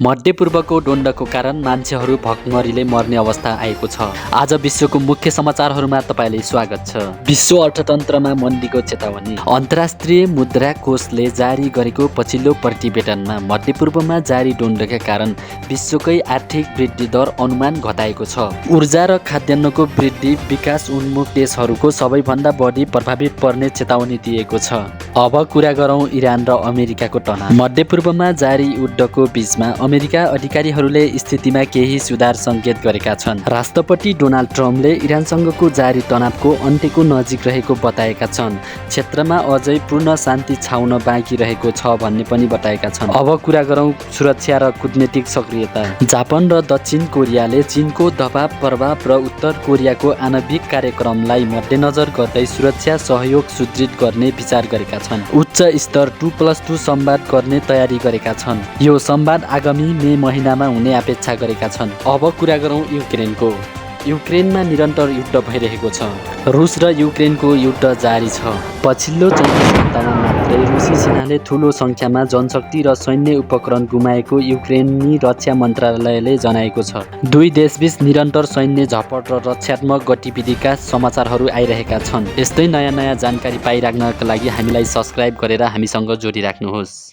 मध्यपूर्वको द्वन्द्वको कारण मान्छेहरू भकमरीले मर्ने अवस्था आएको छ। आज विश्वको मुख्य समाचारहरूमा तपाईँलाई स्वागत छ। विश्व अर्थतन्त्रमा मन्दीको चेतावनी। अन्तर्राष्ट्रिय मुद्रा कोषले जारी गरेको पछिल्लो प्रतिवेदनमा मध्यपूर्वमा जारी द्वन्द्वका कारण विश्वकै आर्थिक वृद्धि दर अनुमान घटाएको छ। ऊर्जा र खाद्यान्नको वृद्धि विकास उन्मुख देशहरूको सबैभन्दा बढी प्रभावित पर्ने चेतावनी दिएको छ। अब कुरा गरौँ इरान र अमेरिकाको तनाव। मध्यपूर्वमा जारी युद्धको बीचमा अमेरिका अधिकारीहरूले स्थितिमा केही सुधार सङ्केत गरेका छन्। राष्ट्रपति डोनाल्ड ट्रम्पले इरानसँगको जारी तनावको अन्त्यको नजिक रहेको बताएका छन्। क्षेत्रमा अझै पूर्ण शान्ति छाउन बाँकी रहेको छ भन्ने पनि बताएका छन्। अब कुरा गरौँ सुरक्षा र कूटनीतिक सक्रियता। जापान र दक्षिण कोरियाले चीनको दबाव प्रभाव र उत्तर कोरियाको आणविक कार्यक्रमलाई मध्यनजर गर्दै सुरक्षा सहयोग सुदृढ गर्ने विचार गरेका छन्। उच्च स्तर 2+2 संवाद गर्ने तयारी गरेका छन्। यो संवाद आगामी मे महिनामा हुने अपेक्षा गरेका छन्। अब कुरा गरौँ युक्रेनको। युक्रेनमा निरन्तर युद्ध भइरहेको छ। रुस र युक्रेनको युद्ध जारी छ। पछिल्लो 24 घण्टामा मात्रै रुसी सेनाले ठूलो सङ्ख्यामा जनशक्ति र सैन्य उपकरण गुमाएको युक्रेनी रक्षा मन्त्रालयले जनाएको छ। दुई देशबीच निरन्तर सैन्य झपट र रक्षात्मक गतिविधिका समाचारहरू आइरहेका छन्। यस्तै नयाँ जानकारी पाइराख्नका लागि हामीलाई सब्स्क्राइब गरेर हामीसँग जोडिराख्नुहोस्।